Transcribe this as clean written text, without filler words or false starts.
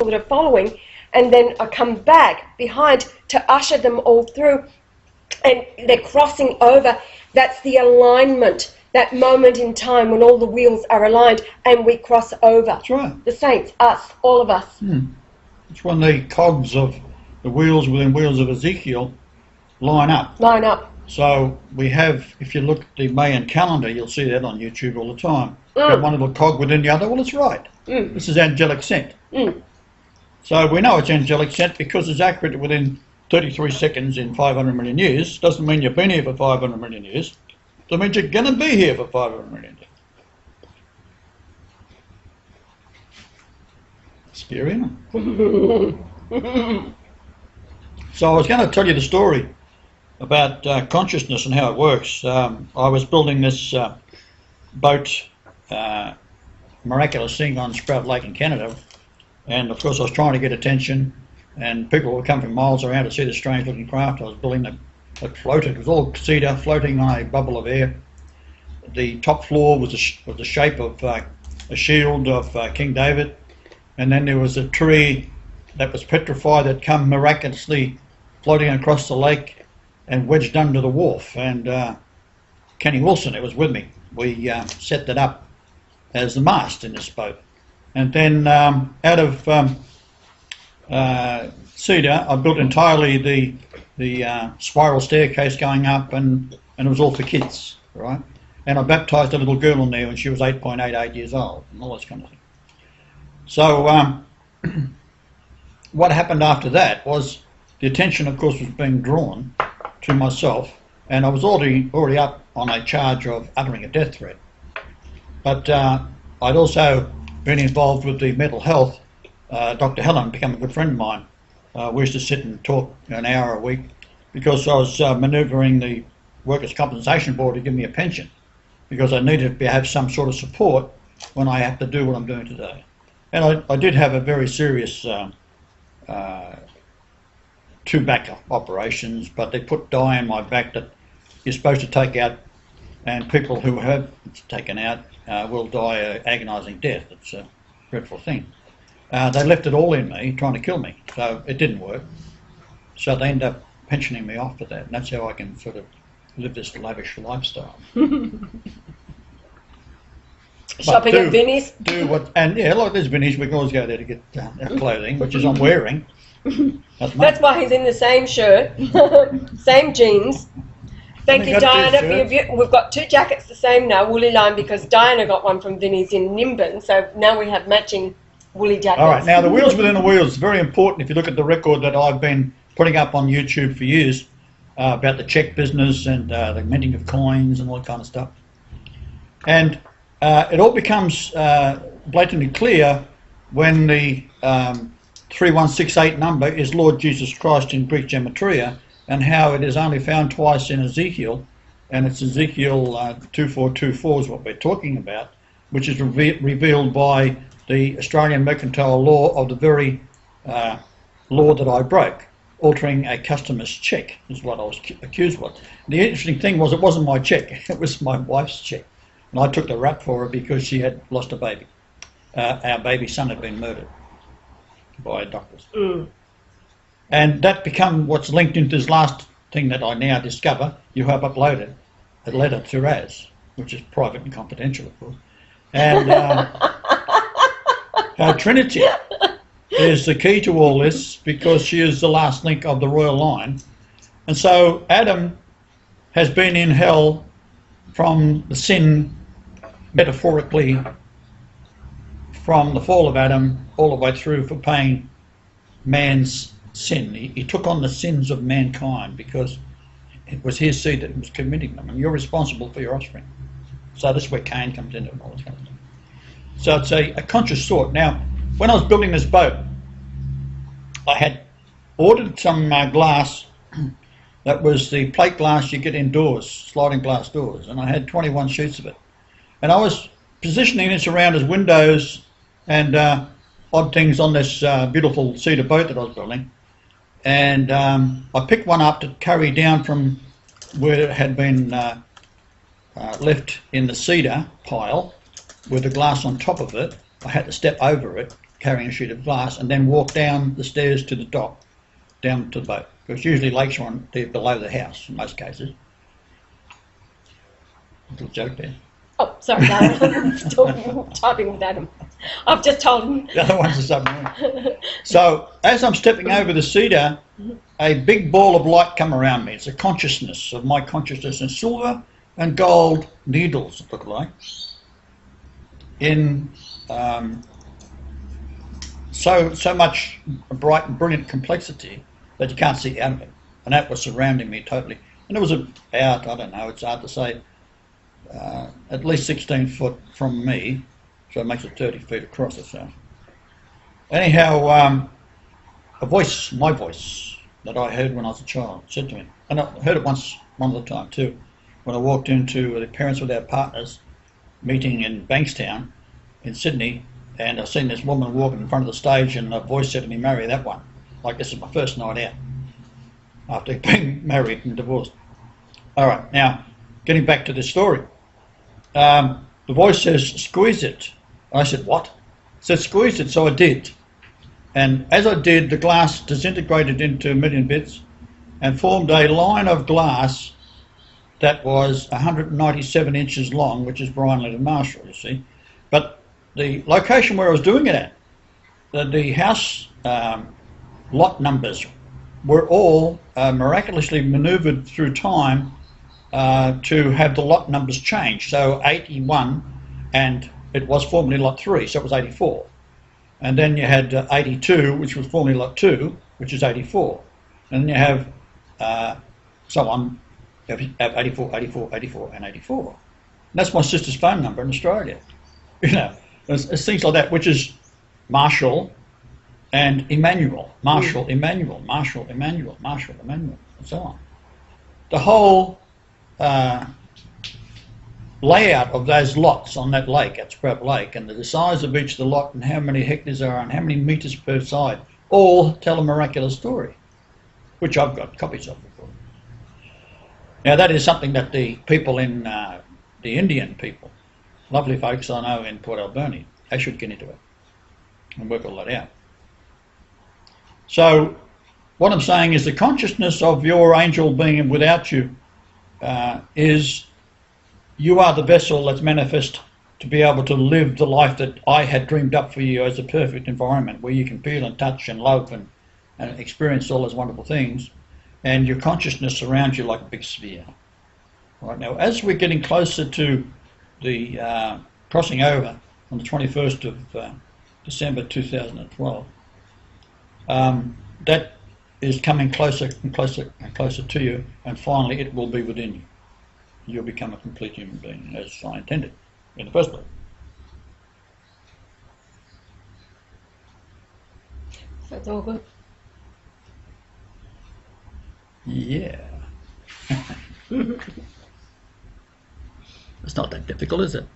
that are following, and then I come back behind to usher them all through, and they're crossing over. That's the alignment, that moment in time when all the wheels are aligned and we cross over. That's right. The saints, us, all of us. It's when the cogs of the wheels within wheels of Ezekiel line up. Line up. So we have, if you look at the Mayan calendar, you'll see that on YouTube all the time. Got one little cog within the other. Well, it's right. This is angelic scent. So we know it's angelic scent because it's accurate within 33 seconds in 500 million years. Doesn't mean you've been here for 500 million years. Doesn't mean you're going to be here for 500 million years. Scary, isn't it? So I was going to tell you the story about consciousness and how it works. I was building this boat, miraculous thing on Sprout Lake in Canada, and of course I was trying to get attention, and people would come from miles around to see the strange looking craft. I was building it floated. It was all cedar floating on a bubble of air. The top floor was the shape of a shield of King David, and then there was a tree that was petrified that come miraculously floating across the lake and wedged under the wharf. And Kenny Wilson, who was with me, we set that up as the mast in this boat. And then out of cedar, I built entirely the spiral staircase going up, and it was all for kids, right? And I baptised a little girl in there when she was 8.88 years old, and all this kind of thing. So what happened after that was the attention, of course, was being drawn to myself, and I was already up on a charge of uttering a death threat. But I'd also been involved with the mental health. Dr. Helen became a good friend of mine. We used to sit and talk an hour a week because I was manoeuvring the Workers' Compensation Board to give me a pension, because I needed to have some sort of support when I have to do what I'm doing today. And I did have a very serious 2 back operations, but they put dye in my back that you're supposed to take out, and people who have taken out will die an agonising death. It's a dreadful thing. They left it all in me, trying to kill me, so it didn't work. So they end up pensioning me off for that, and that's how I can sort of live this lavish lifestyle. Shopping at Vinnie's? And yeah, like there's Vinnie's, we can always go there to get our clothing, which is I'm wearing. That's why he's in the same shirt, same jeans. Thank you, Diana, for your view. We've got 2 jackets the same now, woolly line, because Diana got one from Vinnie's in Nimbin, so now we have matching woolly jackets. All right, now the wheels within the wheels is very important. If you look at the record that I've been putting up on YouTube for years about the check business and the minting of coins and all that kind of stuff. And it all becomes blatantly clear when the 3168 number is Lord Jesus Christ in Greek gematria, and how it is only found twice in Ezekiel, and it's Ezekiel 2424 is what we're talking about, which is revealed by the Australian mercantile law of the very law that I broke, altering a customer's cheque, is what I was accused of. The interesting thing was it wasn't my cheque, it was my wife's cheque. And I took the rap for her because she had lost a baby. Our baby son had been murdered by doctors. And that become what's linked into this last thing that I now discover. You have uploaded a letter to Raz, which is private and confidential, of course. And our Trinity is the key to all this, because she is the last link of the royal line. And so Adam has been in hell from the sin, metaphorically, from the fall of Adam all the way through for paying man's sin. He took on the sins of mankind because it was his seed that was committing them, and you're responsible for your offspring. So this is where Cain comes into it and all this kind of thing. So it's a conscious thought. Now, when I was building this boat, I had ordered some glass that was the plate glass you get indoors, sliding glass doors, and I had 21 sheets of it. And I was positioning this around as windows and odd things on this beautiful cedar boat that I was building. And I picked one up to carry down from where it had been left in the cedar pile with the glass on top of it. I had to step over it, carrying a sheet of glass, and then walk down the stairs to the dock, down to the boat. Because usually lakes are below the house in most cases. Little joke there. Oh, sorry, Darren. I'm still typing with Adam. I've just told him. The other one's a submarine. So as I'm stepping over the cedar, a big ball of light come around me. It's a consciousness of my consciousness in silver and gold needles, it looked like, in so much bright and brilliant complexity that you can't see out of it. And that was surrounding me totally. And it was about, I don't know, it's hard to say, at least 16 foot from me, so it makes it 30 feet across or so. Anyhow, a voice, my voice, that I heard when I was a child, said to me, and I heard it once, one other time too, when I walked into the Parents Without Partners meeting in Bankstown in Sydney, and I seen this woman walking in front of the stage, and a voice said to me, "Marry that one." Like this is my first night out after being married and divorced. All right, now getting back to this story. The voice says, "Squeeze it." And I said, "What?" It said, "Squeeze it," so I did. And as I did, the glass disintegrated into a million bits and formed a line of glass that was 197 inches long, which is Brian Leonard Marshall, you see. But the location where I was doing it at, the house lot numbers were all miraculously manoeuvred through time to have the lot numbers change. So 81, and it was formerly lot 3, so it was 84. And then you had 82, which was formerly lot 2, which is 84. And then you have so on, you have 84, 84, 84, and 84. And that's my sister's phone number in Australia. You know, it's things like that, which is Marshall and Emmanuel. Marshall, Emmanuel, Marshall, Emmanuel, Marshall, Emmanuel, and so on. The whole layout of those lots on that lake, at Sprout Lake, and the size of each of the lot and how many hectares there are and how many metres per side, all tell a miraculous story, which I've got copies of. Now that is something that the people in, the Indian people, lovely folks I know in Port Alberni, they should get into it and work all that out. So what I'm saying is the consciousness of your angel being without you is you are the vessel that's manifest to be able to live the life that I had dreamed up for you as a perfect environment where you can feel and touch and love and experience all those wonderful things, and your consciousness surrounds you like a big sphere. Right now, as we're getting closer to the crossing over on the 21st of December 2012, that is coming closer and closer and closer to you, and finally it will be within you. You'll become a complete human being, as I intended in the first place. That's all good. Yeah. It's not that difficult, is it?